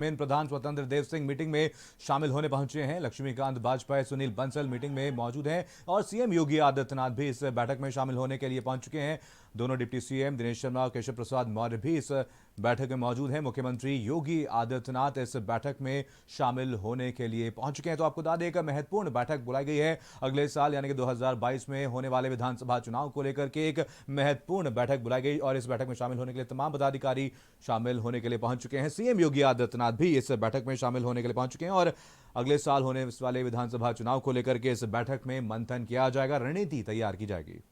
Main प्रधान स्वतंत्र Dev Singh meeting में शामिल होने पहुंचे हैं। लक्ष्मीकांत वाजपेयी, सुनील बंसल मीटिंग में मौजूद हैं और सीएम योगी आदित्यनाथ भी इस बैठक में शामिल होने के लिए पहुंच चुके हैं। दोनों डिप्टी सीएम दिनेश शर्मा और केशव प्रसाद मौर्य भी इस बैठक में मौजूद हैं। मुख्यमंत्री योगी आदित्यनाथ इस बैठक में शामिल होने के लिए पहुंच चुके हैं। तो आपको बता दें, एक महत्वपूर्ण बैठक बुलाई गई है। अगले साल यानी कि 2022 में होने वाले विधानसभा चुनाव को लेकर के एक महत्वपूर्ण बैठक बुलाई गई और इस बैठक में शामिल होने के लिए तमाम पदाधिकारी शामिल होने के लिए पहुंच चुके हैं। सीएम योगी आदित्यनाथ भी इस बैठक में शामिल होने के लिए पहुंच चुके हैं और अगले साल होने वाले विधानसभा चुनाव को लेकर के इस बैठक में मंथन किया जाएगा, रणनीति तैयार की जाएगी।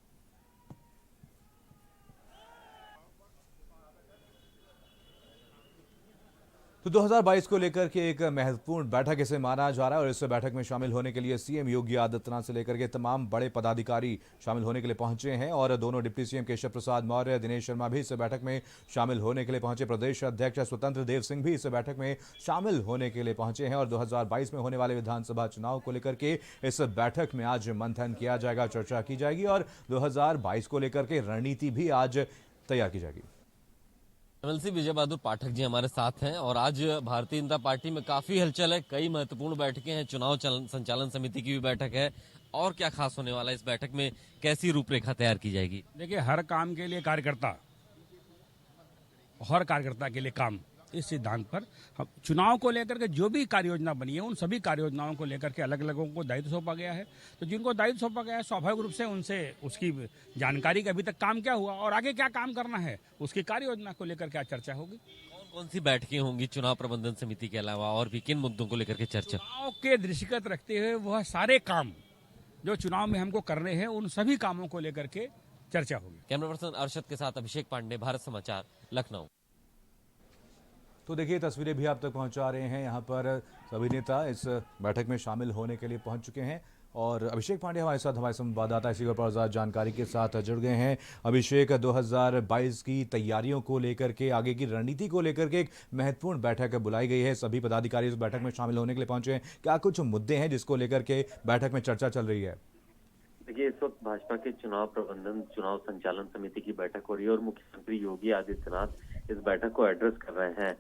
तो 2022 को लेकर के एक महत्वपूर्ण बैठक इसे माना जा रहा है और इस बैठक में शामिल होने के लिए सीएम योगी आदित्यनाथ से लेकर के तमाम बड़े पदाधिकारी शामिल होने के लिए पहुंचे हैं और दोनों डिप्टी सीएम केशव प्रसाद मौर्य, दिनेश शर्मा भी इस बैठक में शामिल होने के लिए पहुंचे। प्रदेश अध्यक्ष स्वतंत्र देव सिंह भी इस बैठक में शामिल होने के लिए पहुंचे हैं और 2022 में होने वाले विधानसभा चुनाव को लेकर के इस बैठक में आज मंथन किया जाएगा, चर्चा की जाएगी और 2022 को लेकर के रणनीति भी आज तैयार की जाएगी। एमएलसी विजय बहादुर पाठक जी हमारे साथ हैं और आज भारतीय जनता पार्टी में काफी हलचल है। कई महत्वपूर्ण बैठकें हैं, चुनाव संचालन समिति की भी बैठक है। और क्या खास होने वाला है इस बैठक में, कैसी रूपरेखा तैयार की जाएगी? देखिए, हर काम के लिए कार्यकर्ता, हर कार्यकर्ता के लिए काम, इस सिद्धांत पर हम चुनाव को लेकर के जो भी कार्य योजना बनी है उन सभी कार्य योजनाओं को लेकर के अलग अलग को दायित्व सौंपा गया है। तो जिनको दायित्व सौंपा गया है स्वाभाविक रूप से उनसे उसकी जानकारी का अभी तक काम क्या हुआ और आगे क्या काम करना है उसकी कार्य योजना को लेकर क्या चर्चा होगी। कौन कौन सी बैठकें होंगी चुनाव प्रबंधन समिति के अलावा और भी किन मुद्दों को लेकर के चर्चा? चुनाव के दृष्टिगत रखते हुए वह सारे काम जो चुनाव में हमको करने हैं उन सभी कामों को लेकर के चर्चा होगी। कैमरा पर्सन अरशद के साथ अभिषेक पांडे, भारत समाचार, लखनऊ। तो देखिए, तस्वीरें भी आप तक पहुंचा रहे हैं। यहां पर सभी नेता इस बैठक में शामिल होने के लिए पहुंच चुके हैं और अभिषेक पांडे हमारे साथ, हमारे संवाददाता इसी पर ज़्यादा जानकारी के साथ जुड़ गए हैं। अभिषेक, 2022 की तैयारियों को लेकर के, आगे की रणनीति को लेकर के एक महत्वपूर्ण बैठक बुलाई गई है। सभी पदाधिकारी इस बैठक में शामिल होने के लिए पहुंचे हैं। क्या कुछ मुद्दे हैं जिसको लेकर के बैठक में चर्चा चल रही है? देखिए, इस वक्त भाजपा के चुनाव प्रबंधन चुनाव संचालन समिति की बैठक हो रही है और मुख्यमंत्री योगी आदित्यनाथ इस बैठक को एड्रेस कर रहे हैं।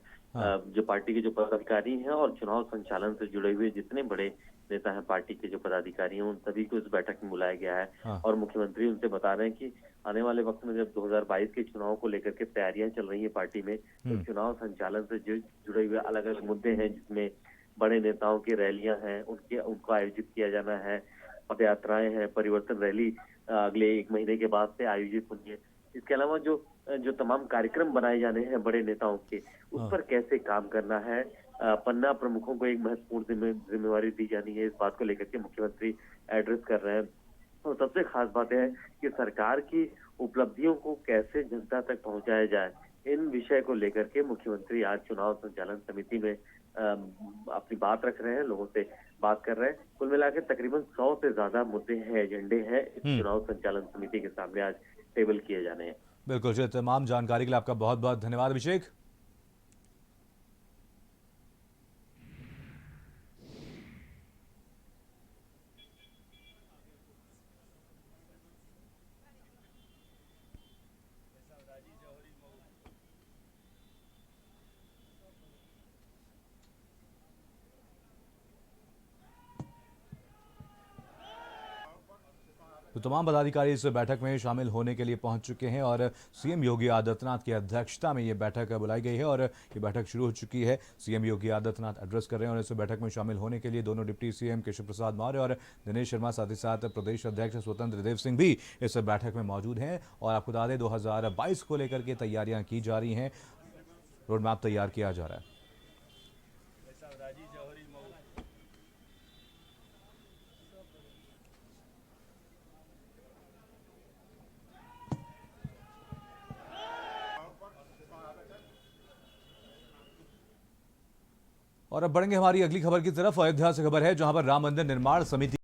जो पार्टी के जो पदाधिकारी हैं और चुनाव संचालन से जुड़े हुए जितने बड़े नेता हैं पार्टी के जो पदाधिकारी हैं उन सभी को इस बैठक में बुलाया गया है। और मुख्यमंत्री उनसे बता रहे हैं कि आने वाले वक्त में जब 2022 के चुनाव को लेकर के तैयारियां चल रही है पार्टी में, तो चुनाव संचालन से जुड़े हुए अलग अलग मुद्दे हैं जिसमें बड़े नेताओं की रैलियां हैं, उनको आयोजित किया जाना है, पद यात्राएं हैं, परिवर्तन रैली अगले 1 महीने के बाद से आयोजित होनी है। इसके अलावा जो तमाम कार्यक्रम बनाए जाने हैं बड़े नेताओं के, उस पर कैसे काम करना है, पन्ना प्रमुखों को एक महत्वपूर्ण जिम्मेवारी दी जानी है। इस बात को लेकर के मुख्यमंत्री एड्रेस कर रहे हैं और सबसे खास बात है कि सरकार की उपलब्धियों को कैसे जनता तक पहुंचाया जाए, इन विषय को लेकर के मुख्यमंत्री आज चुनाव संचालन समिति में अपनी बात रख रहे हैं, लोगों से बात कर रहे हैं। कुल मिलाकर तकरीबन 100 से ज्यादा मुद्दे हैं, एजेंडे हैं इस चुनाव संचालन समिति के सामने आज टेबल किए जाने हैं। बिल्कुल, तमाम जानकारी के लिए आपका बहुत बहुत धन्यवाद अभिषेक। तो तमाम पदाधिकारी इस बैठक में शामिल होने के लिए पहुंच चुके हैं और सीएम योगी आदित्यनाथ की अध्यक्षता में ये बैठक बुलाई गई है और ये बैठक शुरू हो चुकी है। सीएम योगी आदित्यनाथ एड्रेस कर रहे हैं और इस बैठक में शामिल होने के लिए दोनों डिप्टी सीएम केशव प्रसाद मौर्य और दिनेश शर्मा, साथ ही साथ प्रदेश अध्यक्ष स्वतंत्र देव सिंह भी इस बैठक में मौजूद हैं। और आपको बता दें, 2022 को लेकर के तैयारियां की जा रही हैं, रोड मैप तैयार किया जा रहा है। और अब बढ़ेंगे हमारी अगली खबर की तरफ। अयोध्या से खबर है जहां पर राम मंदिर निर्माण समिति